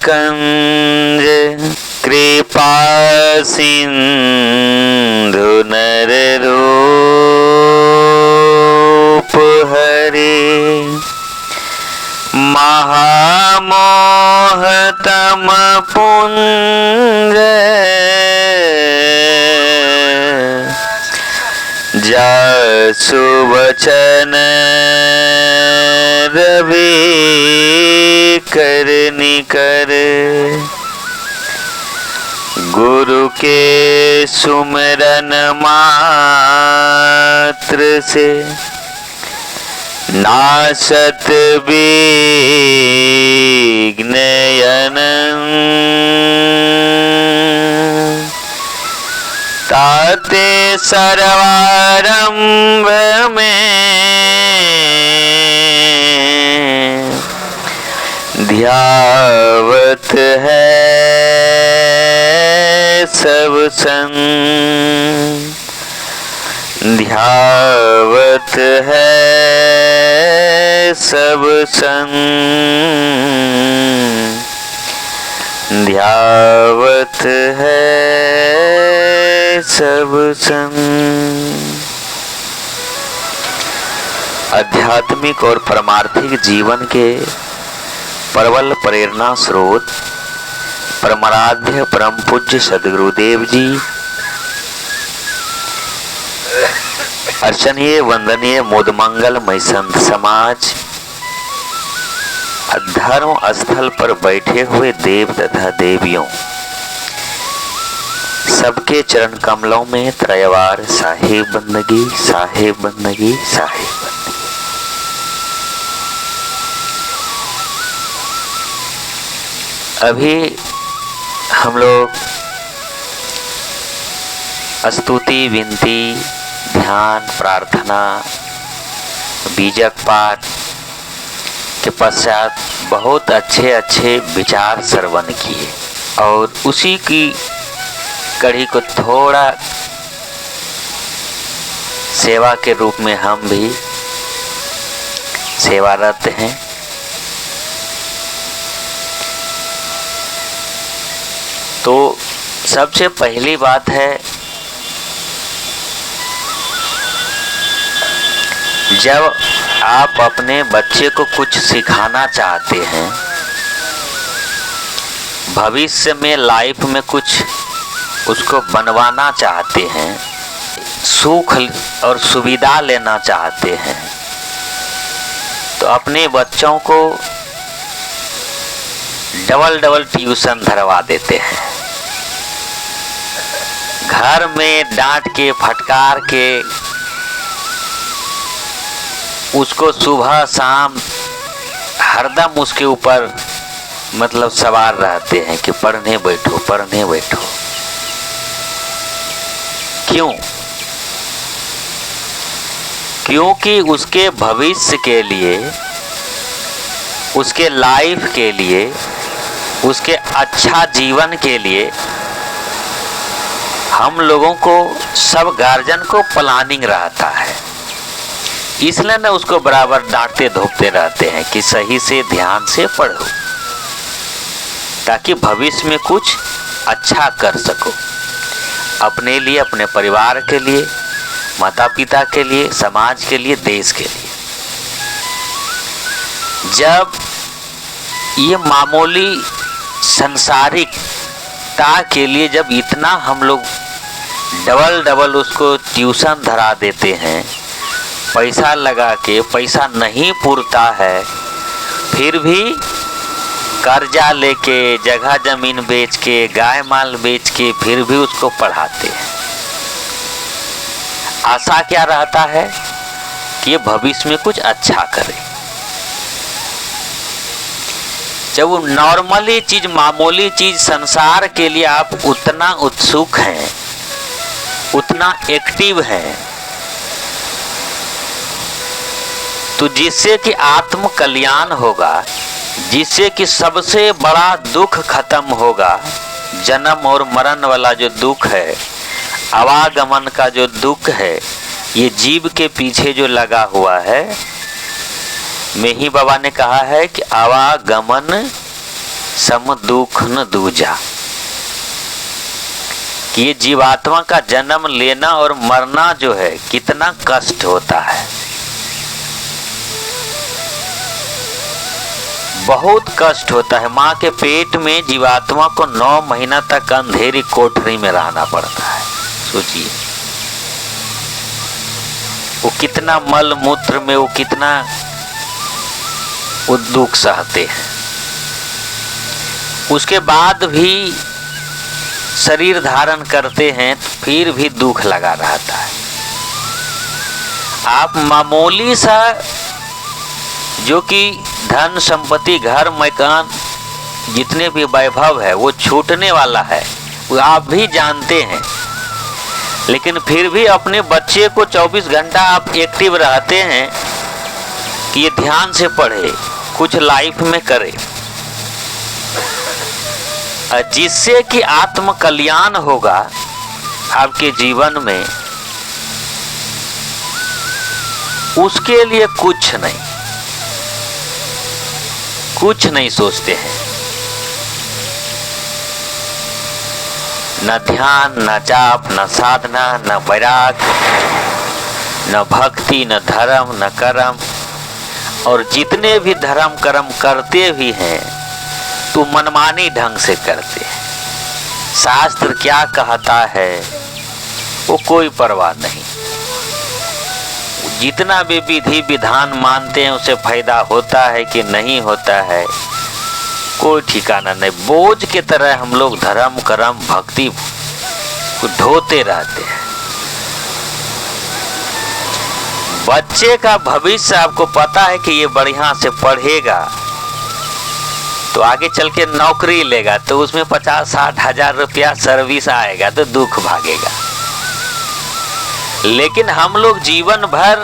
कंज कृपा सिंधु नर रूप हरे महामोह तम पुंज जसु वचन रवि कर निकर गुरु के सुमिरन मात्र से नासत विघ्न अनंत ताते सर्वारंभ में ध्यावत है सब संत ध्यावत है सब संत ध्यावत है सब संत। आध्यात्मिक और परमार्थिक जीवन के प्रबल प्रेरणा स्रोत परमाराध्य परम पूज्य सद्गुरुदेव जी, अर्चनीय वंदनीय मोदमंगलमय संत समाज, धर्म स्थल पर बैठे हुए देव तथा देवियों, सबके चरण कमलों में त्रयवार साहिब बंदगी साहिब बंदगी साहिब बंदगी। अभी हम लोग स्तुति विनती ध्यान प्रार्थना बीजक पाठ के पश्चात बहुत अच्छे अच्छे विचार श्रवण किए और उसी की कड़ी को थोड़ा सेवा के रूप में हम भी सेवारत हैं। तो सबसे पहली बात है, जब आप अपने बच्चे को कुछ सिखाना चाहते हैं, भविष्य में लाइफ में कुछ उसको बनवाना चाहते हैं, सुख और सुविधा लेना चाहते हैं, तो अपने बच्चों को डबल डबल ट्यूशन धरवा देते हैं। घर में डांट के फटकार के उसको सुबह शाम हरदम उसके ऊपर मतलब सवार रहते हैं कि पढ़ने बैठो पढ़ने बैठो। क्यों? क्योंकि उसके भविष्य के लिए, उसके लाइफ के लिए, उसके अच्छा जीवन के लिए हम लोगों को, सब गार्जियन को प्लानिंग रहता है। इसलिए ना उसको बराबर डांटते धोपते रहते हैं कि सही से ध्यान से पढ़ो, ताकि भविष्य में कुछ अच्छा कर सको, अपने लिए, अपने परिवार के लिए, माता पिता के लिए, समाज के लिए, देश के लिए। जब ये मामूली संसारिकता के लिए जब इतना हम लोग डबल डबल उसको ट्यूशन धरा देते हैं, पैसा लगा के, पैसा नहीं पूरता है, फिर भी कर्जा लेके, जगह जमीन बेच के, गाय माल बेच के फिर भी उसको पढ़ाते हैं। आशा क्या रहता है कि ये भविष्य में कुछ अच्छा करे। जब वो नॉर्मली चीज, मामूली चीज, संसार के लिए आप उतना उत्सुक हैं, उतना एक्टिव हैं, तो जिससे कि आत्म कल्याण होगा, जिससे कि सबसे बड़ा दुख खत्म होगा, जन्म और मरण वाला जो दुख है, आवागमन का जो दुख है, ये जीव के पीछे जो लगा हुआ है। मेही बाबा ने कहा है कि आवागमन सम दुख न दूजा, कि ये जीवात्मा का जन्म लेना और मरना जो है कितना कष्ट होता है, बहुत कष्ट होता है। माँ के पेट में जीवात्मा को 9 महीना तक अंधेरी कोठरी में रहना पड़ता है। सोचिए वो कितना मल मूत्र में वो कितना दुख सहते हैं। उसके बाद भी शरीर धारण करते हैं तो फिर भी दुख लगा रहता है। आप मामूली सा जो कि धन संपत्ति घर मकान जितने भी वैभव है वो छूटने वाला है, वो आप भी जानते हैं, लेकिन फिर भी अपने बच्चे को 24 घंटा आप एक्टिव रहते हैं कि ये ध्यान से पढ़े, कुछ लाइफ में करे, जिससे कि आत्म कल्याण होगा आपके जीवन में। उसके लिए कुछ नहीं सोचते हैं, न ध्यान, न जाप, न साधना, न वैराग, न भक्ति, न धर्म, न कर्म। और जितने भी धर्म कर्म करते भी हैं तो मनमानी ढंग से करते हैं। शास्त्र क्या कहता है वो कोई परवाह नहीं। जितना भी विधि विधान मानते हैं उसे फायदा होता है कि नहीं होता है कोई ठिकाना नहीं। बोझ के तरह हम लोग धर्म कर्म भक्ति को ढोते रहते हैं। बच्चे का भविष्य आपको पता है कि ये बढ़िया से पढ़ेगा तो आगे चल के नौकरी लेगा, तो उसमें 50-60 हजार रुपया सर्विस आएगा तो दुख भागेगा। लेकिन हम लोग जीवन भर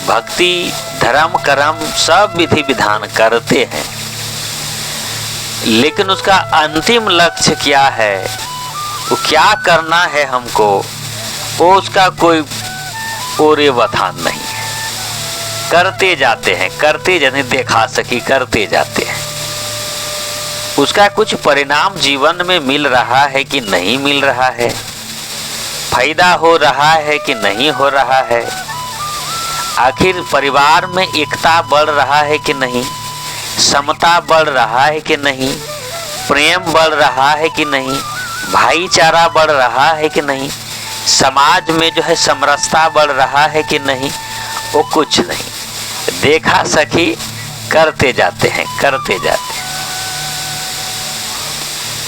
भक्ति धर्म कर्म सब विधि विधान करते हैं, लेकिन उसका अंतिम लक्ष्य क्या है, वो क्या करना है हमको, वो उसका कोई ओरे बथान नहीं है। करते जाते हैं, करते जाने देखा सकी करते जाते हैं। उसका कुछ परिणाम जीवन में मिल रहा है कि नहीं मिल रहा है, फायदा हो रहा है कि नहीं हो रहा है, आखिर परिवार में एकता बढ़ रहा है कि नहीं, समता बढ़ रहा है कि नहीं, प्रेम बढ़ रहा है कि नहीं, भाईचारा बढ़ रहा है कि नहीं, समाज में जो है समरसता बढ़ रहा है कि नहीं, वो कुछ नहीं। देखा सखी करते जाते हैं, करते जाते हैं।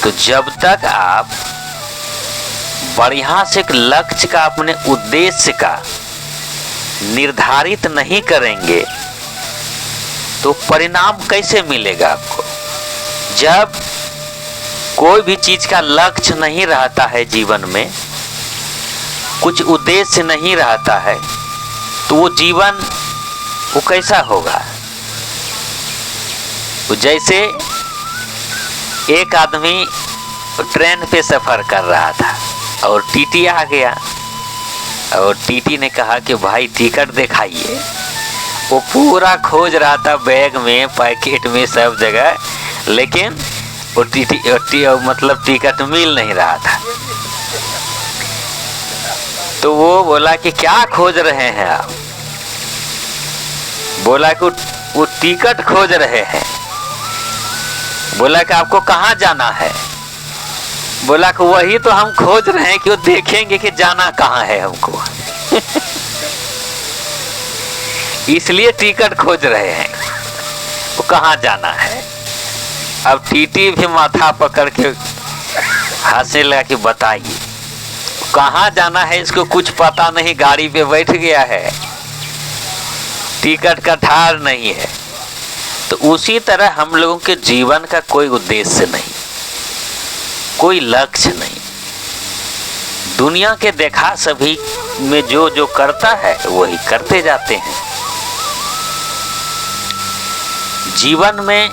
तो जब तक आप बढ़िया से एक लक्ष्य का अपने उद्देश्य का निर्धारित नहीं करेंगे तो परिणाम कैसे मिलेगा आपको। जब कोई भी चीज का लक्ष्य नहीं रहता है जीवन में, कुछ उद्देश्य नहीं रहता है, तो वो जीवन वो कैसा होगा। जैसे एक आदमी ट्रेन पे सफर कर रहा था और टीटी आ गया और टीटी ने कहा कि भाई टिकट दिखाइए। वो पूरा खोज रहा था बैग में पैकेट में सब जगह, लेकिन वो मतलब टिकट मिल नहीं रहा था। तो वो बोला कि क्या खोज रहे हैं आप। बोला कि वो टिकट खोज रहे हैं। बोला कि आपको कहाँ जाना है। बोला कि वही तो हम खोज रहे हैं कि वो देखेंगे कि जाना कहाँ है हमको इसलिए टिकट खोज रहे हैं, वो कहाँ जाना है। अब टीटी भी माथा पकड़ के हंसने लगा कि बताइए कहाँ जाना है, इसको कुछ पता नहीं, गाड़ी पे बैठ गया है, टिकट का ठार नहीं है। तो उसी तरह हम लोगों के जीवन का कोई उद्देश्य नहीं, कोई लक्ष्य नहीं। दुनिया के देखा सभी में जो जो करता है वही करते जाते हैं। जीवन में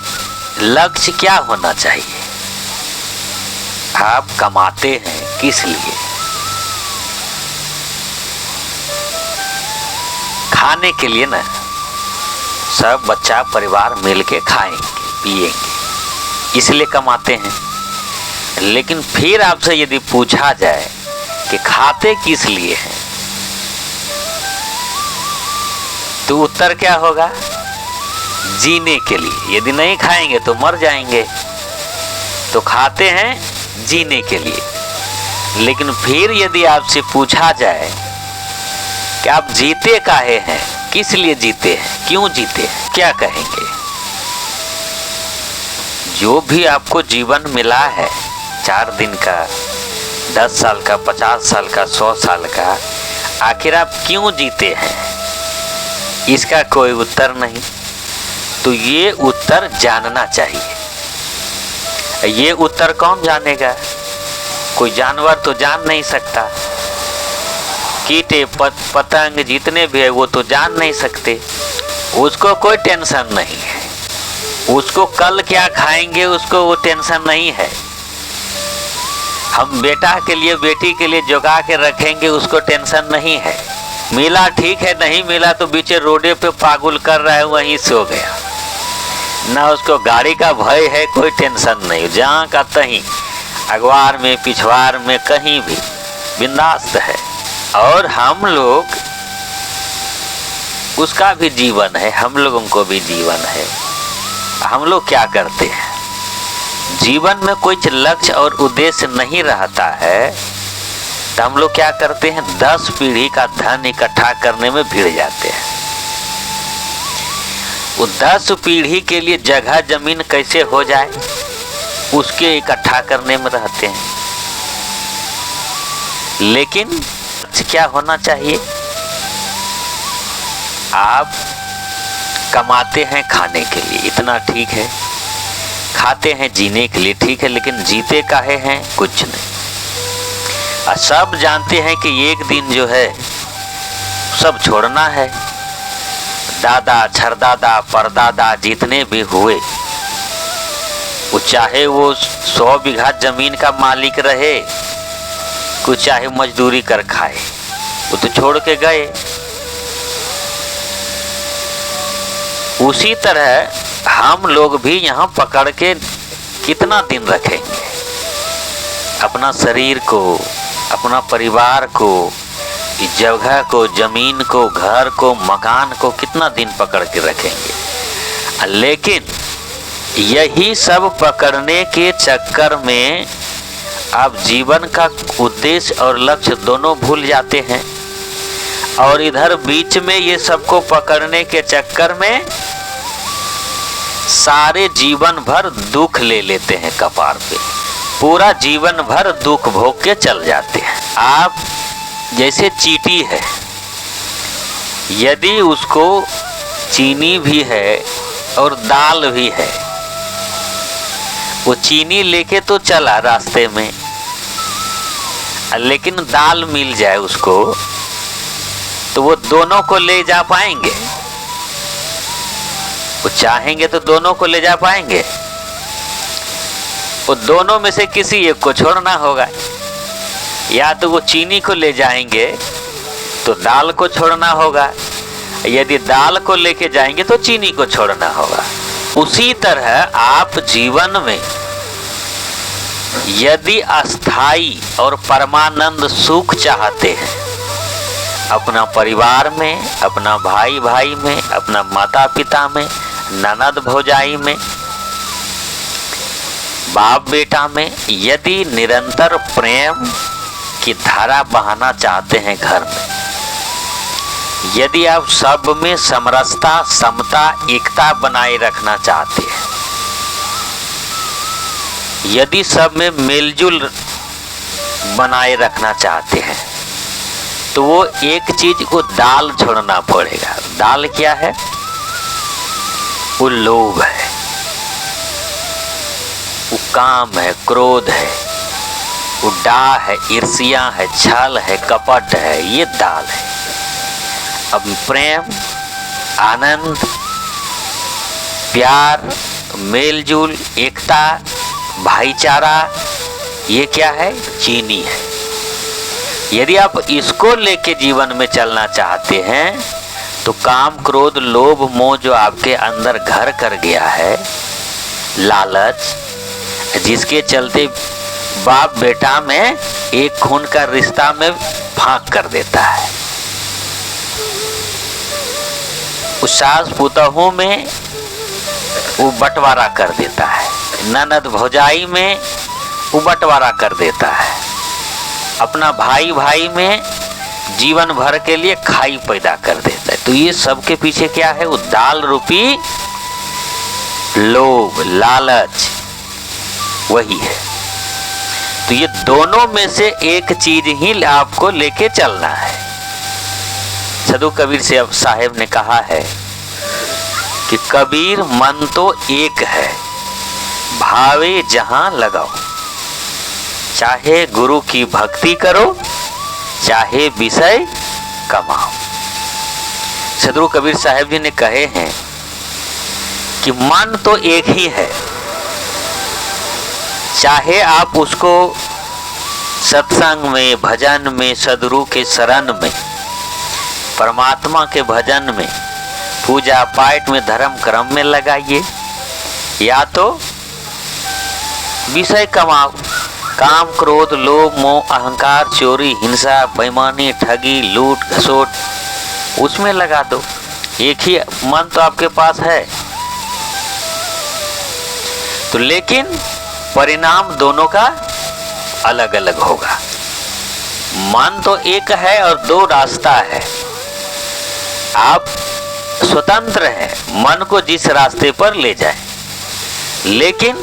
लक्ष्य क्या होना चाहिए। आप कमाते हैं किस लिए? खाने के लिए ना। सब बच्चा परिवार मिल के खाएंगे पिएंगे, इसलिए कमाते हैं। लेकिन फिर आपसे यदि पूछा जाए कि खाते किस लिए हैं, तो उत्तर क्या होगा? जीने के लिए। यदि नहीं खाएंगे तो मर जाएंगे, तो खाते हैं जीने के लिए। लेकिन फिर यदि आपसे पूछा जाए कि आप जीते काहे हैं, किस लिए जीते हैं, क्यों जीते हैं, क्या कहेंगे? जो भी आपको जीवन मिला है, 4 दिन का, 10 साल का, 50 साल का, 100 साल का, आखिर आप क्यों जीते हैं? इसका कोई उत्तर नहीं। तो ये उत्तर जानना चाहिए। ये उत्तर कौन जानेगा? कोई जानवर तो जान नहीं सकता। कीटे पतंग जितने भी है वो तो जान नहीं सकते। उसको कोई टेंशन नहीं है, उसको कल क्या खाएंगे उसको वो टेंशन नहीं है। हम बेटा के लिए, बेटी के लिए जुगा के रखेंगे, उसको टेंशन नहीं है। मिला ठीक है, नहीं मिला तो बीचे रोडे पे पागुल कर रहा है, वहीं सो गया। ना उसको गाड़ी का भय है, कोई टेंशन नहीं। जहाँ का तहीं, अगवार में, पिछवार में, कहीं भी बिंदास्त है। और हम लोग, उसका भी जीवन है, हम लोगों को भी जीवन है। हम लोग क्या करते हैं? जीवन में कोई लक्ष्य और उद्देश्य नहीं रहता है, तो हम लोग क्या करते हैं? 10 पीढ़ी का धन इकट्ठा करने में भिड़ जाते हैं। वो 10 पीढ़ी के लिए जगह जमीन कैसे हो जाए, उसके इकट्ठा करने में रहते हैं। लेकिन क्या होना चाहिए? आप कमाते हैं खाने के लिए, इतना ठीक है। खाते हैं जीने के लिए, ठीक है। लेकिन जीते काहे हैं? कुछ नहीं। और सब जानते हैं कि एक दिन जो है सब छोड़ना है। दादा, छरदादा, परदादा जितने भी हुए, वो चाहे वो 100 बीघा जमीन का मालिक रहे, कुछ चाहे मजदूरी कर खाए, वो तो छोड़ के गए। उसी तरह हम लोग भी यहाँ पकड़ के कितना दिन रखेंगे? अपना शरीर को, अपना परिवार को, इस जगह को, जमीन को, घर को, मकान को कितना दिन पकड़ के रखेंगे? लेकिन यही सब पकड़ने के चक्कर में आप जीवन का उद्देश्य और लक्ष्य दोनों भूल जाते हैं। और इधर बीच में ये सबको पकड़ने के चक्कर में सारे जीवन भर दुख ले लेते हैं कपार पे। पूरा जीवन भर दुख भोग के चल जाते हैं। आप जैसे चींटी है, यदि उसको चीनी भी है और दाल भी है, वो चीनी लेके तो चला रास्ते में, लेकिन दाल मिल जाए उसको तो वो दोनों को ले जा पाएंगे? वो चाहेंगे तो दोनों को ले जा पाएंगे? वो दोनों में से किसी एक को छोड़ना होगा। या तो वो चीनी को ले जाएंगे तो दाल को छोड़ना होगा, यदि दाल को लेके जाएंगे तो चीनी को छोड़ना होगा। उसी तरह आप जीवन में यदि अस्थाई और परमानंद सुख चाहते हैं, अपना परिवार में, अपना भाई भाई में, अपना माता पिता में, ननद भौजाई में, बाप बेटा में, यदि निरंतर प्रेम की धारा बहाना चाहते हैं घर में, यदि आप सब में समरसता, समता, एकता बनाए रखना चाहते हैं, यदि सब में मेलजुल बनाए रखना चाहते हैं, तो वो एक चीज को दाल छोड़ना पड़ेगा। दाल क्या है? वो लोभ है, वो काम है, क्रोध है, वो डाह है, ईर्ष्या है, छल है, कपट है, ये दाल है। अब प्रेम, आनंद, प्यार, मेलजुल, एकता, भाईचारा, ये क्या है? चीनी है। यदि आप इसको लेके जीवन में चलना चाहते हैं तो काम, क्रोध, लोभ, मोह जो आपके अंदर घर कर गया है, लालच, जिसके चलते बाप बेटा में एक खून का रिश्ता में फांक कर देता है। उस सास पुतोहू में वो बंटवारा कर देता है, ननद भौजाई में वो बंटवारा कर देता है, अपना भाई भाई में जीवन भर के लिए खाई पैदा कर देता है। तो ये सब के पीछे क्या है? वो दाल रूपी लोभ, लालच, वही है। तो ये दोनों में से एक चीज ही आपको लेके चलना है। साधु कबीर साहब ने कहा है कि कबीर मन तो एक है, भावे जहां लगाओ, चाहे गुरु की भक्ति करो, चाहे विषय कमाओ। साधु कबीर साहब जी ने कहे हैं कि मन तो एक ही है, चाहे आप उसको सत्संग में, भजन में, सदगुरु के शरण में, परमात्मा के भजन में, पूजा पाठ में, धर्म कर्म में लगाइए, या तो विषय कमाओ, काम क्रोध लोभ मोह अहंकार चोरी हिंसा बेईमानी ठगी लूट घसोट, उसमें लगा दो। एक ही मन तो आपके पास है। तो लेकिन परिणाम दोनों का अलग अलग होगा। मन तो एक है और दो रास्ता है। आप स्वतंत्र हैं, मन को जिस रास्ते पर ले जाए, लेकिन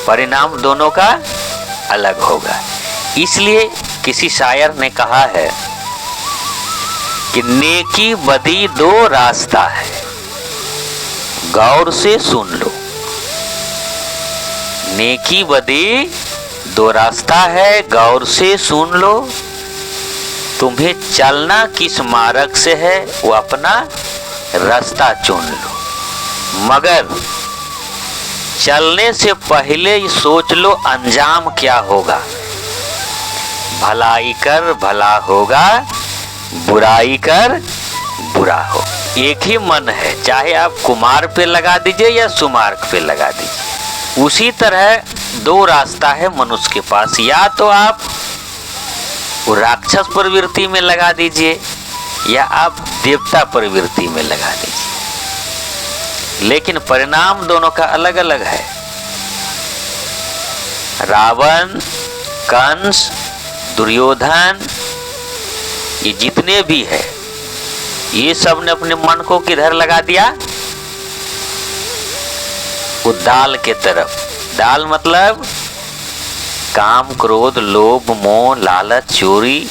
परिणाम दोनों का अलग होगा। इसलिए किसी शायर ने कहा है कि नेकी बदी दो रास्ता है, गौर से सुन लो। नेकी बदी दो रास्ता है, गौर से सुन लो। तुम्हें चलना किस मार्ग से है, वो अपना रास्ता चुन लो, मगर चलने से पहले ही सोच लो अंजाम क्या होगा। भलाई कर भला होगा, बुराई कर बुरा हो। एक ही मन है, चाहे आप कुमार पे लगा दीजिए या सुमार्ग पे लगा दीजिए। उसी तरह दो रास्ता है मनुष्य के पास, या तो आप राक्षस प्रवृत्ति में लगा दीजिए या आप देवता प्रवृत्ति में लगा दीजिए, लेकिन परिणाम दोनों का अलग अलग है। रावण, कंस, दुर्योधन, ये जितने भी है, ये सब ने अपने मन को किधर लगा दिया? वो दाल के तरफ। दाल मतलब काम क्रोध लोभ मोह लालच चोरी,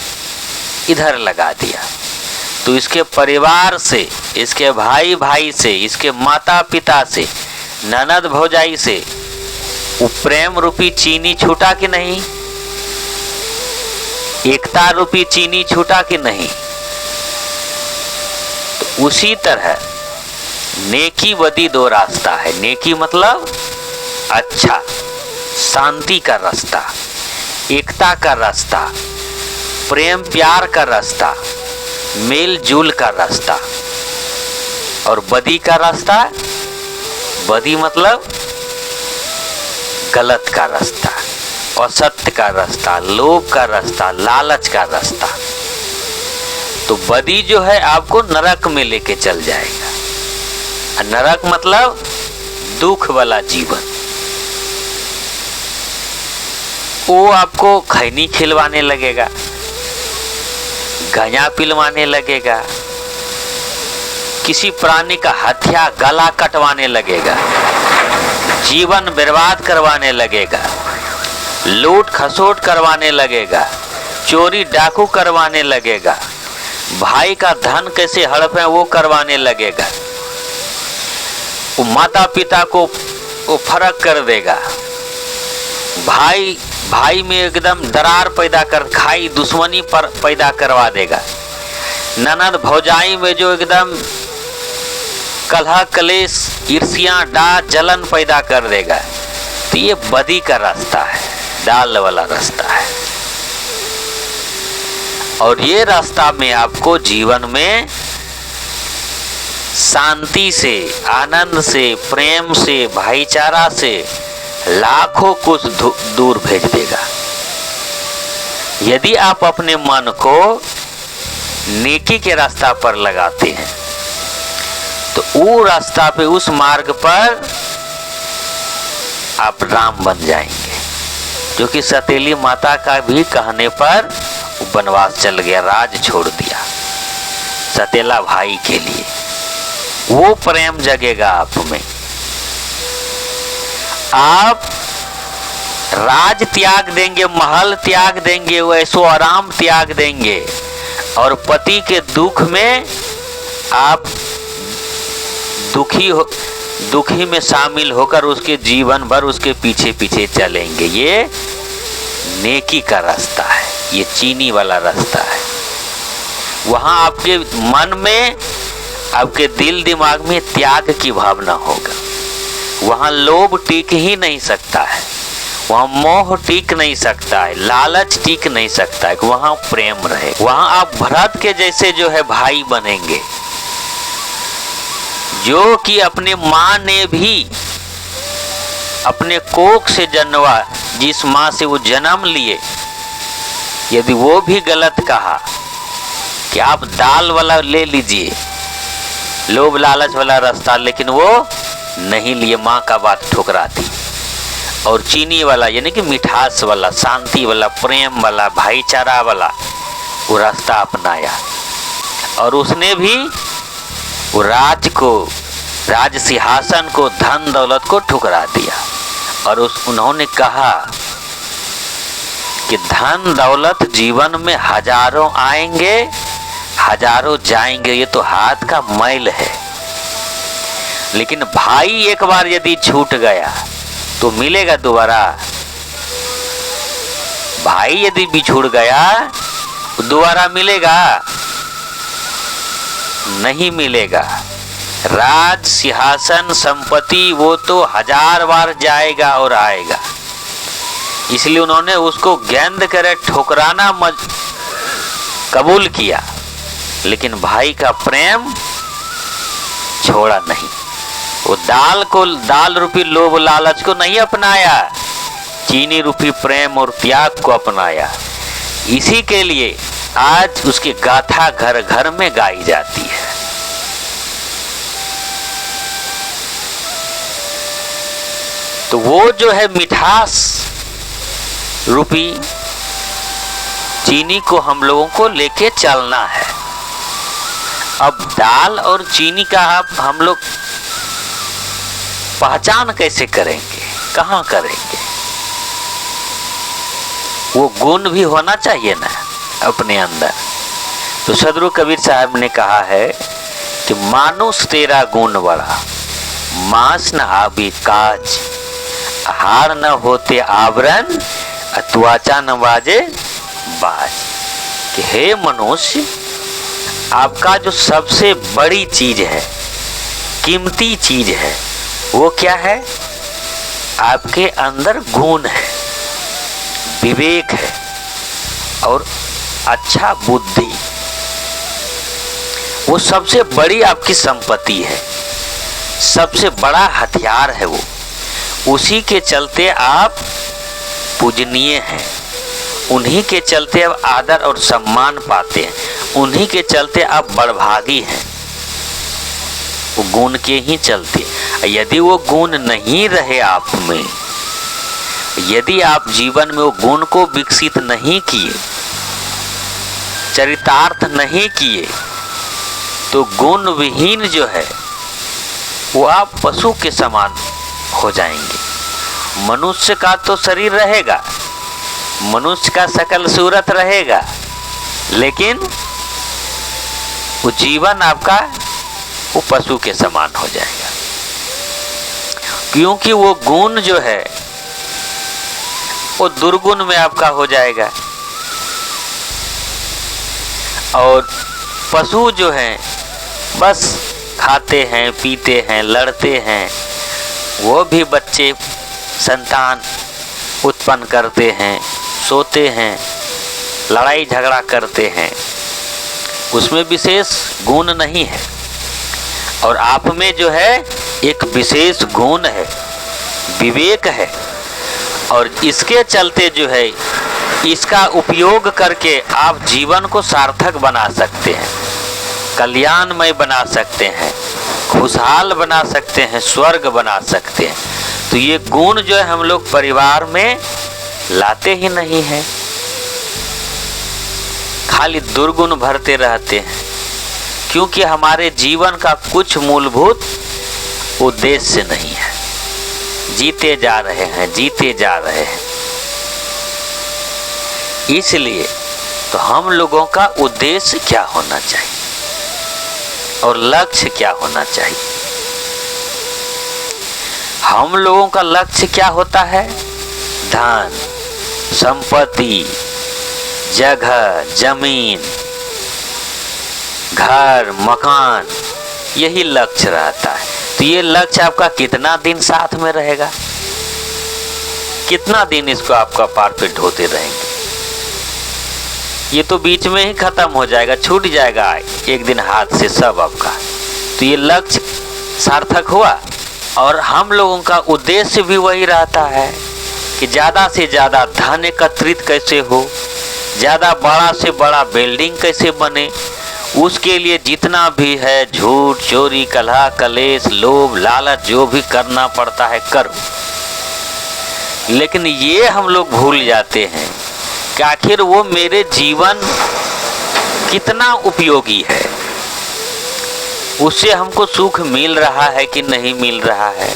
इधर लगा दिया। तो इसके परिवार से, इसके भाई भाई से, इसके माता पिता से, ननद भौजाई से वो प्रेम रूपी चीनी छूटा कि नहीं? एकता रूपी चीनी छूटा कि नहीं? तो उसी तरह नेकी बदी दो रास्ता है। नेकी मतलब अच्छा, शांति का रास्ता, एकता का रास्ता, प्रेम प्यार का रास्ता, मेल जुल का रास्ता। और बदी का रास्ता, बदी मतलब गलत का रास्ता, असत्य का रास्ता, लोभ का रास्ता, लालच का रास्ता। तो बदी जो है आपको नरक में लेके चल जाएगा। नरक मतलब दुख वाला जीवन। वो आपको खैनी खिलवाने लगेगा, गंजा पिलवाने लगेगा, किसी प्राणी का हत्या गला कटवाने लगेगा, जीवन बर्बाद करवाने लगेगा, लूट खसोट करवाने लगेगा, चोरी डाकू करवाने लगेगा, भाई का धन कैसे हड़पे वो करवाने लगेगा, वो माता पिता को वो फर्क कर देगा, भाई भाई में एकदम दरार पैदा कर खाई दुश्मनी पर पैदा करवा देगा, ननद भौजाई में जो एकदम कलह कलेश ईर्ष्या डाह जलन पैदा कर देगा। तो ये बदी का रास्ता है, डाल वाला रास्ता है। और ये रास्ता में आपको जीवन में शांति से, आनंद से, प्रेम से, भाईचारा से लाखों कोस दूर भेज देगा। यदि आप अपने मन को नेकी के रास्ता पर लगाते हैं तो वो रास्ता पे, उस मार्ग पर आप राम बन जाएंगे। जो कि सतीली माता का भी कहने पर वनवास चल गया, राज छोड़ दिया सतेला भाई के लिए। वो प्रेम जगेगा आप में। आप राज त्याग देंगे, महल त्याग देंगे, ऐसो आराम त्याग देंगे और पति के दुख में आप दुखी में शामिल होकर उसके जीवन भर उसके पीछे पीछे चलेंगे। ये नेकी का रास्ता है, ये चीनी वाला रास्ता है। वहां आपके मन में, आपके दिल दिमाग में त्याग की भावना होगा। वहां लोभ टिक ही नहीं सकता है, वहां मोह टिक नहीं सकता है, लालच टिक नहीं सकता है। वहां प्रेम रहे। वहां आप भरत के जैसे जो है भाई बनेंगे, जो कि अपने माँ ने भी अपने कोख से जन्मा, जिस माँ से वो जन्म लिए, यदि वो भी गलत कहा कि आप दाल वाला ले लीजिए, लोभ लालच वाला रास्ता, लेकिन वो नहीं लिए, माँ का बात ठुकरा दी। और चीनी वाला यानी कि मिठास वाला, शांति वाला, प्रेम वाला, भाईचारा वाला वो रास्ता अपनाया। और उसने भी वो राज सिंहासन को, धन दौलत को ठुकरा दिया। और उन्होंने कहा कि धन दौलत जीवन में हजारों आएंगे, हजारों जाएंगे, ये तो हाथ का मैल है। लेकिन भाई एक बार यदि छूट गया तो मिलेगा दोबारा। भाई यदि बिछुड़ गया तो दोबारा मिलेगा? नहीं मिलेगा। राज सिंहासन संपत्ति वो तो 1000 बार जाएगा और आएगा। इसलिए उन्होंने उसको गेंद करे ठुकराना कबूल किया, लेकिन भाई का प्रेम छोड़ा नहीं। वो दाल रूपी लोभ लालच को नहीं अपनाया, चीनी रूपी प्रेम और त्याग को अपनाया। इसी के लिए आज उसकी गाथा घर घर में गाई जाती है। तो वो जो है मिठास रूपी चीनी को हम लोगों को लेके चलना है। अब दाल और चीनी का हम लोग पहचान कैसे करेंगे, कहाँ करेंगे? वो गुण भी होना चाहिए ना अपने अंदर। तो सदगुरु कबीर साहब ने कहा है कि मानुष तेरा गुण बड़ा, मांस न आबी काज, हार न होते आवरण, त्वचा न बाजे बाज। कि हे मनुष्य, आपका जो सबसे बड़ी चीज है, कीमती चीज है, वो क्या है? आपके अंदर गुण है, विवेक है और अच्छा बुद्धि। वो सबसे बड़ी आपकी संपत्ति है, सबसे बड़ा हथियार है वो। उसी के चलते आप पूजनीय हैं, उन्हीं के चलते आप आदर और सम्मान पाते हैं, उन्हीं के चलते आप बड़भागी हैं, वो गुण के ही चलते। यदि वो गुण नहीं रहे आप में, यदि आप जीवन में वो गुण को विकसित नहीं किए, चरितार्थ नहीं किए, तो गुण विहीन जो है वो आप पशु के समान हो जाएंगे। मनुष्य का तो शरीर रहेगा, मनुष्य का शकल सूरत रहेगा, लेकिन वो जीवन आपका वो पशु के समान हो जाएगा। क्योंकि वो गुण जो है वो दुर्गुण में आपका हो जाएगा। और पशु जो हैं बस खाते हैं, पीते हैं, लड़ते हैं, वो भी बच्चे संतान उत्पन्न करते हैं, सोते हैं, लड़ाई झगड़ा करते हैं, उसमें विशेष गुण नहीं है। और आप में जो है एक विशेष गुण है, विवेक है, और इसके चलते जो है इसका उपयोग करके आप जीवन को सार्थक बना सकते हैं, कल्याणमय बना सकते हैं, खुशहाल बना सकते हैं, स्वर्ग बना सकते हैं। तो ये गुण जो है हम लोग परिवार में लाते ही नहीं हैं, खाली दुर्गुण भरते रहते हैं, क्योंकि हमारे जीवन का कुछ मूलभूत उद्देश्य नहीं है। जीते जा रहे हैं, जीते जा रहे हैं। इसलिए तो हम लोगों का उद्देश्य क्या होना चाहिए और लक्ष्य क्या होना चाहिए? हम लोगों का लक्ष्य क्या होता है? धन, संपत्ति, जगह, जमीन, घर, मकान, यही लक्ष्य रहता है। तो ये लक्ष्य आपका कितना दिन साथ में रहेगा? कितना दिन इसको आपका पार पे ढोते रहेंगे? ये तो बीच में ही खत्म हो जाएगा, छूट जाएगा एक दिन हाथ से सब आपका। तो ये लक्ष्य सार्थक हुआ। और हम लोगों का उद्देश्य भी वही रहता है कि ज़्यादा से ज़्यादा धन एकत्रित कैसे हो, ज़्यादा बड़ा से बड़ा बिल्डिंग कैसे बने, उसके लिए जितना भी है झूठ, चोरी, कलह, कलेश, लोभ, लालच जो भी करना पड़ता है करो। लेकिन ये हम लोग भूल जाते हैं कि आखिर वो मेरे जीवन कितना उपयोगी है, उससे हमको सुख मिल रहा है कि नहीं मिल रहा है।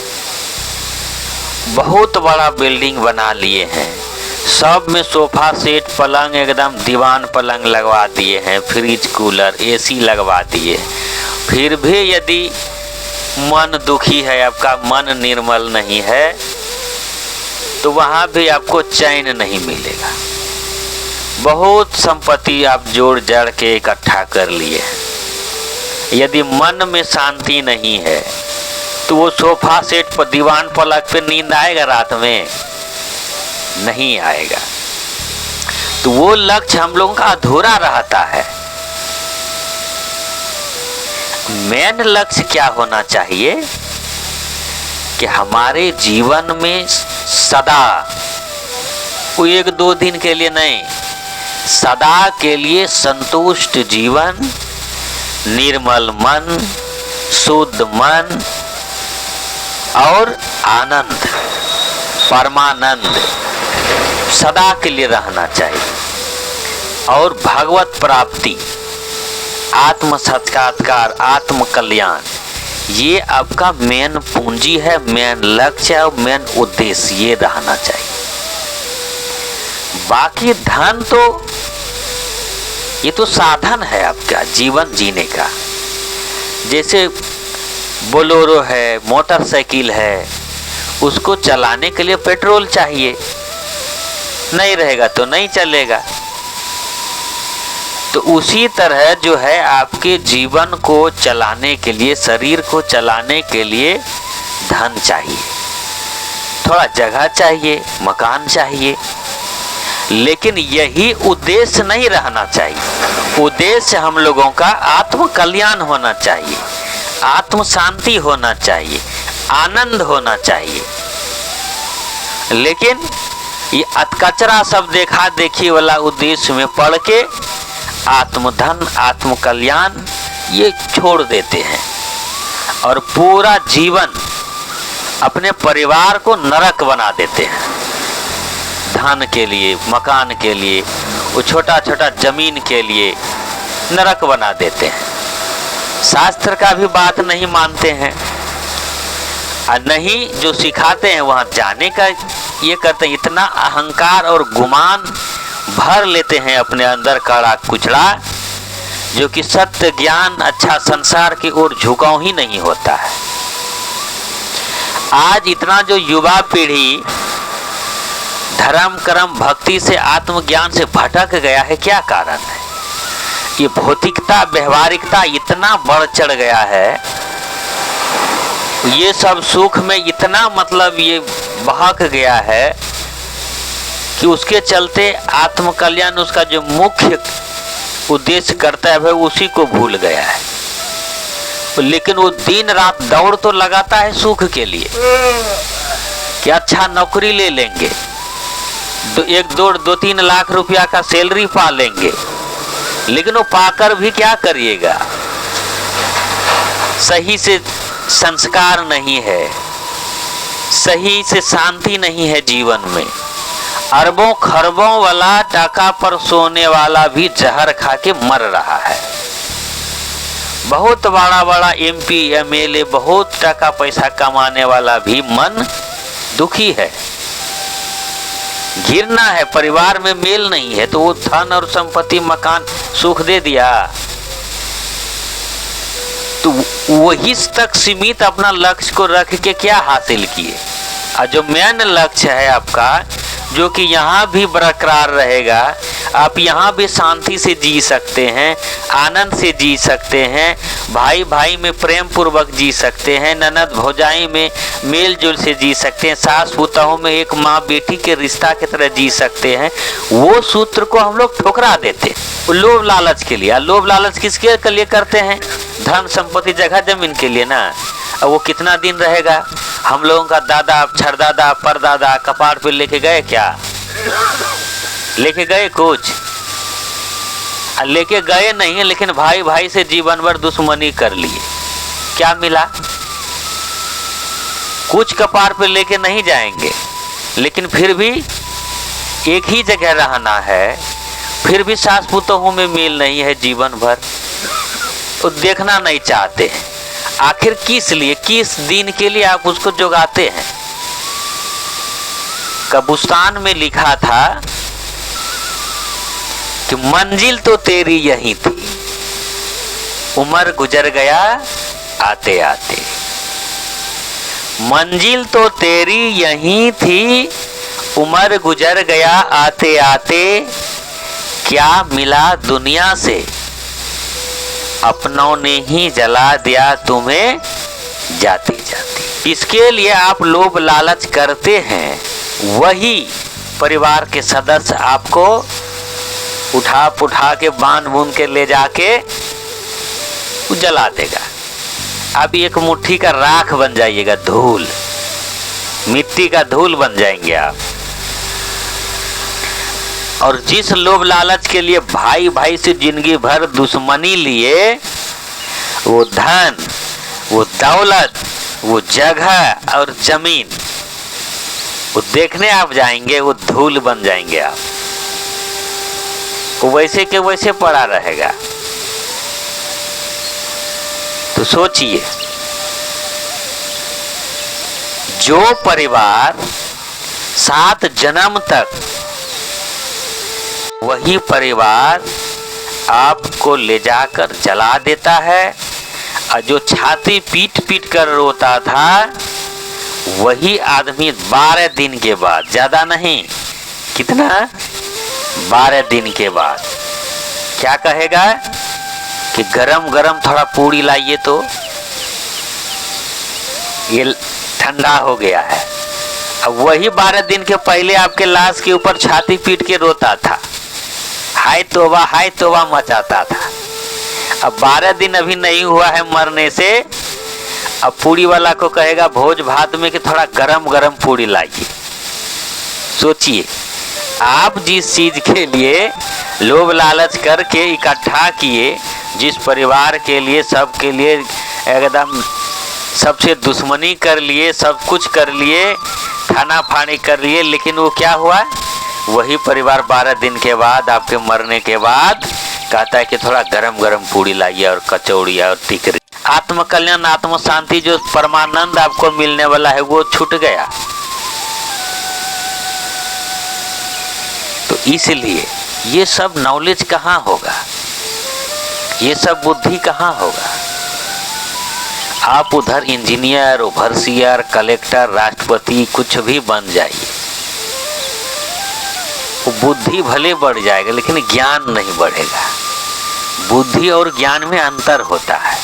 बहुत बड़ा बिल्डिंग बना लिए हैं, सब में सोफा सेट, पलंग, एकदम दीवान पलंग लगवा दिए हैं, फ्रिज, कूलर, एसी लगवा दिए। फिर भी यदि मन दुखी है, आपका मन निर्मल नहीं है, तो वहाँ भी आपको चैन नहीं मिलेगा। बहुत संपत्ति आप जोड़ जड़ के इकट्ठा कर लिए हैं, यदि मन में शांति नहीं है तो वो सोफा सेट पर, दीवान पलंग पे नींद आएगा रात में? नहीं आएगा। तो वो लक्ष्य हम लोगों का अधूरा रहता है। मेन लक्ष्य क्या होना चाहिए कि हमारे जीवन में सदा, वो एक दो दिन के लिए नहीं, सदा के लिए संतुष्ट जीवन, निर्मल मन, शुद्ध मन और आनंद, परमानंद सदा के लिए रहना चाहिए। और भगवत प्राप्ति, आत्म साक्षात्कार, आत्म कल्याण, ये आपका मेन पूंजी है, मेन लक्ष्य और मेन उद्देश्य ये रहना चाहिए। बाकी धन तो ये तो साधन है आपका जीवन जीने का। जैसे बोलेरो है, मोटरसाइकिल है, उसको चलाने के लिए पेट्रोल चाहिए, नहीं रहेगा तो नहीं चलेगा। तो उसी तरह जो है आपके जीवन को चलाने के लिए, शरीर को चलाने के लिए धन चाहिए, थोड़ा जगह चाहिए, मकान चाहिए। लेकिन यही उद्देश्य नहीं रहना चाहिए। उद्देश्य हम लोगों का आत्म कल्याण होना चाहिए, आत्म शांति होना चाहिए, आनंद होना चाहिए। लेकिन ये अतकचरा सब देखा देखी वाला उद्देश्य में पड़ के आत्मधन, आत्म कल्याण ये छोड़ देते हैं और पूरा जीवन अपने परिवार को नरक बना देते हैं। धन के लिए, मकान के लिए, वो छोटा छोटा जमीन के लिए नरक बना देते हैं। शास्त्र का भी बात नहीं मानते हैं और नहीं जो सिखाते हैं वहाँ जाने का ये करते हैं। इतना अहंकार और गुमान भर लेते हैं अपने अंदर कड़ा कुचड़ा, जो कि सत्य, ज्ञान, अच्छा संसार की ओर झुकाव ही नहीं होता है। आज इतना जो युवा पीढ़ी धर्म, कर्म, भक्ति से, आत्मज्ञान से भटक गया है, क्या कारण है? ये भौतिकता, व्यवहारिकता इतना बढ़ चढ़ गया है, ये सब सुख में इतना मतलब ये बहक गया है कि उसके चलते आत्म कल्याण उसका जो मुख्य उद्देश्य करता है वह उसी को भूल गया है। लेकिन वो दिन रात दौड़ तो लगाता है सुख के लिए कि अच्छा नौकरी ले लेंगे, दो तीन लाख रुपया का सैलरी पा लेंगे, लेकिन वो पाकर भी क्या करिएगा? सही से संस्कार नहीं है, सही से शांति नहीं है जीवन में। अरबों खरबों वाला टाका पर सोने वाला भी जहर खा के मर रहा है। बहुत बड़ा बड़ा MP MLA, बहुत टाका पैसा कमाने वाला भी मन दुखी है। गिरना है, परिवार में मेल नहीं है, तो वो धन और संपत्ति मकान सुख दे दिया तो वही तक सीमित अपना लक्ष्य को रख के क्या हासिल किए? और जो मेन लक्ष्य है आपका, जो कि यहाँ भी बरकरार रहेगा, आप यहाँ भी शांति से जी सकते हैं, आनंद से जी सकते हैं, भाई भाई में प्रेम पूर्वक जी सकते हैं, ननद भौजाई में मेल जोल से जी सकते हैं, सास पुतों में एक माँ बेटी के रिश्ता की तरह जी सकते हैं, वो सूत्र को हम लोग ठुकरा देते हैं लोभ लालच के लिए। लोभ लालच किसके लिए करते हैं? धन संपत्ति जगह जमीन के लिए ना। अब वो कितना दिन रहेगा? हम लोगों का दादा छरदादा परदादा कपार पे लेके गए क्या? लेके गए कुछ? लेके गए नहीं, लेकिन भाई भाई से जीवन भर दुश्मनी कर लिए। क्या मिला? कुछ कपार पे लेके नहीं जाएंगे, लेकिन फिर भी एक ही जगह रहना है, फिर भी सास पुतों में मेल नहीं है जीवन भर, तो देखना नहीं चाहते हैं। आखिर किस लिए, किस दिन के लिए आप उसको जोगाते हैं? कब्रिस्तान में लिखा था कि मंजिल तो तेरी यही थी, उम्र गुजर गया आते आते। मंजिल तो तेरी यही थी, उम्र गुजर गया आते आते। क्या मिला दुनिया से, अपनों ने ही जला दिया तुम्हें जाती जाती। इसके लिए आप लोभ लालच करते हैं, वही परिवार के सदस्य आपको उठा के बांध बूंद के ले जाके जला देगा। अब एक मुट्ठी का राख बन जाइएगा, धूल, मिट्टी का धूल बन जाएंगे आप। और जिस लोभ लालच के लिए भाई भाई से जिंदगी भर दुश्मनी लिए, वो धन, वो दौलत, वो जगह और जमीन, वो देखने आप जाएंगे, वो धूल बन जाएंगे आप। वो वैसे के वैसे पड़ा रहेगा। तो सोचिए, जो परिवार 7 जन्म तक, वही परिवार आपको ले जाकर जला देता है, और जो छाती पीट पीट कर रोता था, वही आदमी 12 दिन के बाद, ज्यादा नहीं, कितना, 12 दिन के बाद क्या कहेगा कि गरम गरम थोड़ा पूड़ी लाइए, तो ये ठंडा हो गया है। अब वही 12 दिन के पहले आपके लाश के ऊपर छाती पीट के रोता था, हाय तौबा मचाता था। अब 12 दिन अभी नहीं हुआ है मरने से, अब पूड़ी वाला को कहेगा भोज भात में कि थोड़ा गरम गरम पूड़ी लाइए। सोचिए, आप जिस चीज के लिए लोभ लालच करके इकट्ठा किए, जिस परिवार के लिए, सबके लिए एकदम सबसे दुश्मनी कर लिए, सब कुछ कर लिए, खाना फानी कर लिए, लेकिन वो क्या हुआ? वही परिवार 12 दिन के बाद, आपके मरने के बाद, कहता है कि थोड़ा गरम गरम पूड़ी लाइए और कचौड़ी और टिकरी। आत्म कल्याण, आत्म शांति, जो परमानंद आपको मिलने वाला है, वो छूट गया। तो इसलिए ये सब नॉलेज कहाँ होगा, ये सब बुद्धि कहाँ होगा? आप उधर इंजीनियर, ओवरसियर, कलेक्टर, राष्ट्रपति कुछ भी बन जाइए, वो बुद्धि भले बढ़ जाएगा, लेकिन ज्ञान नहीं बढ़ेगा। बुद्धि और ज्ञान में अंतर होता है।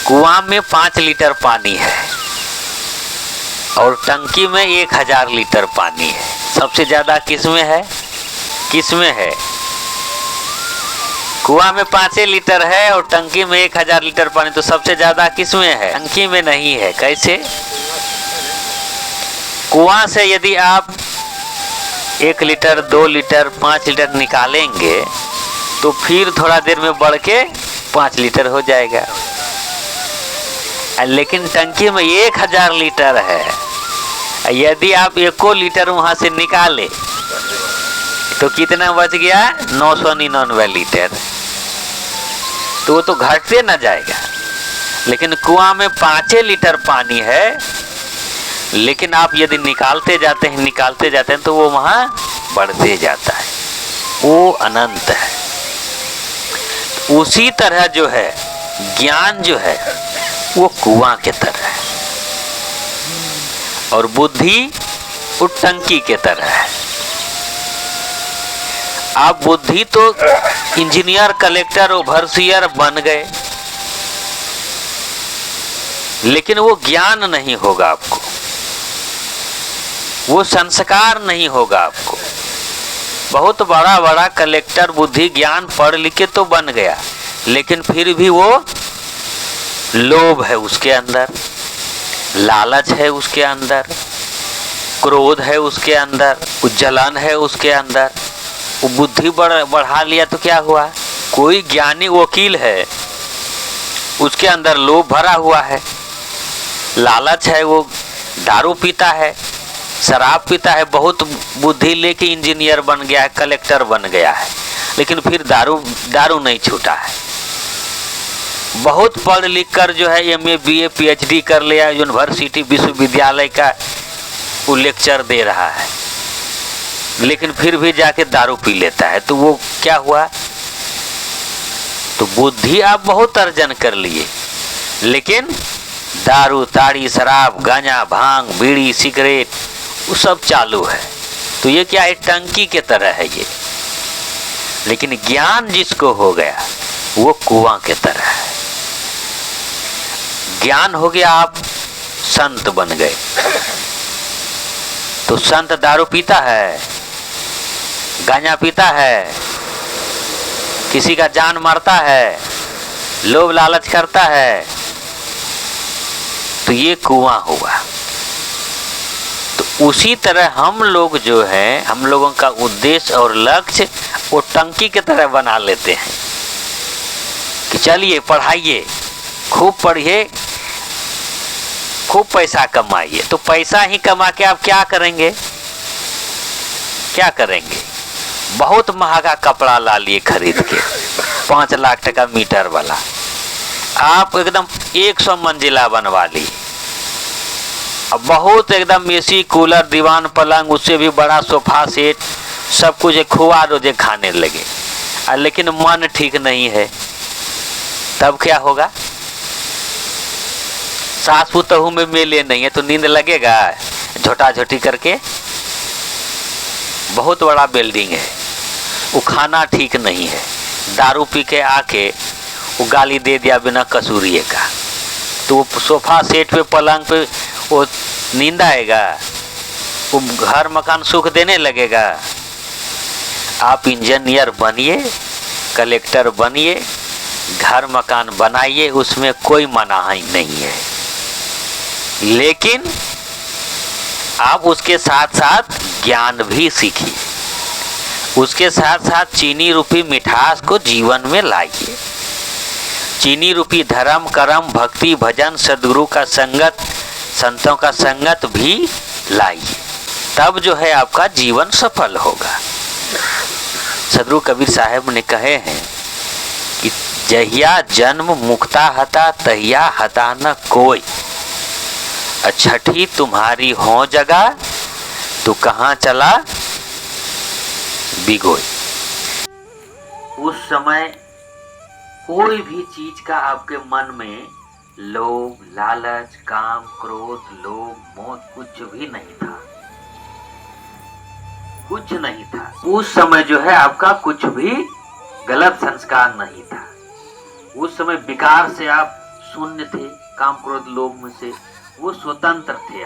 कुआं में 5 लीटर पानी है और टंकी में 1000 लीटर पानी है। सबसे ज्यादा किसमें है? किसमें है? कुआं में 5 लीटर है और टंकी में 1000 लीटर पानी, तो सबसे ज्यादा किसमें है? टंकी में नहीं है। कैसे? कुआं से यदि आप 1 लीटर 2 लीटर 5 लीटर निकालेंगे तो फिर थोड़ा देर में बढ़ के 5 लीटर हो जाएगा। लेकिन टंकी में 1000 लीटर है, यदि आप 1 लीटर वहां से निकाले तो कितना बच गया? 999 लीटर। तो वो तो घटते ना जाएगा। लेकिन कुआं में 5 लीटर पानी है, लेकिन आप यदि निकालते जाते हैं तो वो वहां बढ़ते जाता है, वो अनंत है। उसी तरह जो है ज्ञान जो है वो कुआं के तरह है और बुद्धि वो टंकी के तरह है। आप बुद्धि तो इंजीनियर, कलेक्टर, ओवरसियर बन गए, लेकिन वो ज्ञान नहीं होगा आपको, वो संस्कार नहीं होगा आपको। बहुत बड़ा बड़ा कलेक्टर बुद्धि ज्ञान पढ़ लिख के तो बन गया, लेकिन फिर भी वो लोभ है उसके अंदर, लालच है उसके अंदर, क्रोध है उसके अंदर, जलन है उसके अंदर। वो बुद्धि बढ़ा लिया तो क्या हुआ? कोई ज्ञानी वकील है, उसके अंदर लोभ भरा हुआ है, लालच है, वो दारू पीता है, शराब पीता है, बहुत बुद्धि लेके इंजीनियर बन गया है, कलेक्टर बन गया है, लेकिन फिर दारू नहीं छूटा है। बहुत पढ़ लिख कर जो है MA BA PhD कर लिया, यूनिवर्सिटी विश्वविद्यालय का वो लेक्चर दे रहा है, लेकिन फिर भी जाके दारू पी लेता है। तो वो क्या हुआ? तो बुद्धि आप बहुत अर्जन कर लिए, लेकिन दारू, ताड़ी, शराब, गांजा, भांग, बीड़ी, सिगरेट वो सब चालू है। तो ये क्या है? टंकी के तरह है ये। लेकिन ज्ञान जिसको हो गया वो कुआं के तरह है। ज्ञान हो गया, आप संत बन गए। तो संत दारू पीता है, गांजा पीता है, किसी का जान मारता है, लोभ लालच करता है, तो ये कुआं हुआ। तो उसी तरह हम लोग जो हैं, हम लोगों का उद्देश्य और लक्ष्य वो टंकी की तरह बना लेते हैं कि चलिए पढ़ाइए, खूब पढ़िए, खूब पैसा कमाइए। तो पैसा ही कमा के आप क्या करेंगे? क्या करेंगे? बहुत महंगा कपड़ा ला लिए खरीद के, 5 लाख टका मीटर वाला, आप एकदम 100 मंजिला बनवा ली, अब बहुत एकदम AC कूलर, दीवान, पलंग, उससे भी बड़ा सोफा सेट, सब कुछ खुआ रोजे खाने लगे, लेकिन मन ठीक नहीं है, तब क्या होगा? सास पुतहू में मेले नहीं है तो नींद लगेगा? झोटा झोटी करके, बहुत बड़ा बिल्डिंग है, वो खाना ठीक नहीं है, दारू पी के आके वो गाली दे दिया बिना कसूरिये का, तो वो सोफा सेट पे, पलंग पे वो नींद आएगा? वो घर मकान सुख देने लगेगा? आप इंजीनियर बनिए, कलेक्टर बनिए, घर मकान बनाइए, उसमें कोई मनाही नहीं है, लेकिन आप उसके साथ साथ ज्ञान भी सीखिए, उसके साथ साथ चीनी रूपी मिठास को जीवन में लाइए। चीनी रूपी धर्म, कर्म, भक्ति, भजन, सद्गुरु का संगत, संतों का संगत भी लाइए, तब जो है आपका जीवन सफल होगा। सद्गुरु कबीर साहब ने कहे हैं कि जहिया जन्म मुक्ता हता तहिया हता न कोई, छठी तुम्हारी हो जगह तू कहाँ चला बिगोई। उस समय कोई भी चीज का आपके मन में लोभ, लालच, काम, क्रोध, लोभ, मोह कुछ भी नहीं था, कुछ नहीं था। उस समय जो है आपका कुछ भी गलत संस्कार नहीं था। उस समय विकार से आप शून्य थे, काम, क्रोध, लोभ में से वो स्वतंत्र थे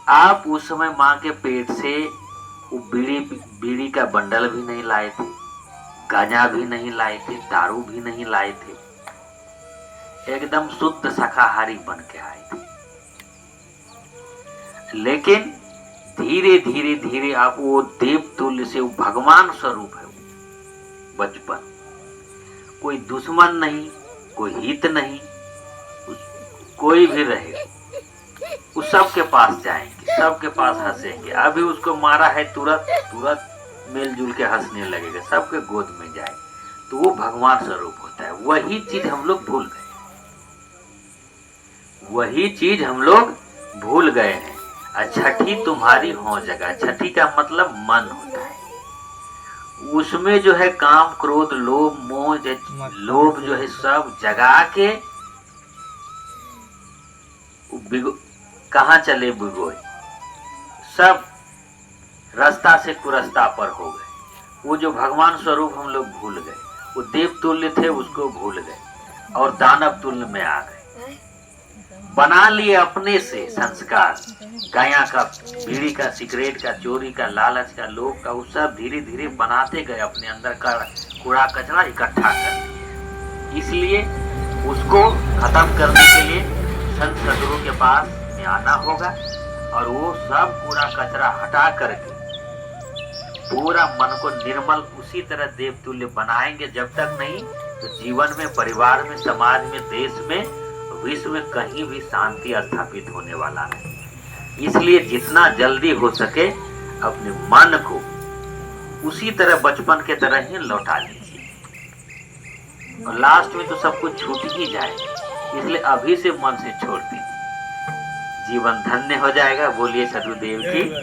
आप उस समय माँ के पेट से वो बीड़ी का बंडल भी नहीं लाए थे, गांजा भी नहीं लाए थे, दारू भी नहीं लाए थे, एकदम शुद्ध शाकाहारी बन के आए थे। लेकिन धीरे धीरे धीरे आप वो देव तुल्य से, वो भगवान स्वरूप है बचपन। कोई दुश्मन नहीं, कोई हित नहीं, कोई भी रहे वो सबके पास जाएंगे, सबके पास हंसेंगे। अभी उसको मारा है, तुरंत तुरंत मिलजुल के हंसने लगेगा, सबके गोद में जाए। तो वो भगवान स्वरूप होता है। वही चीज हम लोग भूल गए, वही चीज हम लोग भूल गए हैं। छठी तुम्हारी हो जगह, छठी का मतलब मन होता है। उसमें जो है काम क्रोध लोभ मोह, लोभ जो है सब जगा के कहाँ चले बिगोए, सब रास्ता से कुरस्ता पर हो गए। वो जो भगवान स्वरूप हम लोग भूल गए, वो देव तुल्य थे उसको भूल गए और दानव तुल्य में आ गए। बना लिए अपने से संस्कार, गाया का, बीड़ी का, सिगरेट का, चोरी का, लालच का, लोभ का, वो सब धीरे धीरे बनाते गए अपने अंदर का कूड़ा कचरा इकट्ठा कर। इसलिए उसको खत्म करने के लिए संत सदगुरु के पास में आना होगा और वो सब कूड़ा कचरा हटा करके पूरा मन को निर्मल उसी तरह देवतुल्य बनाएंगे। जब तक नहीं तो जीवन में, परिवार में, समाज में, देश में, विश्व में कहीं भी शांति स्थापित होने वाला नहीं। इसलिए जितना जल्दी हो सके अपने मन को उसी तरह बचपन के तरह ही लौटा लीजिए और लास्ट में तो सब कुछ छूट ही जाएगा। इसलिए अभी से मन से छोड़ दीजिए, जीवन धन्य हो जाएगा। बोलिए सदगुरुदेव की।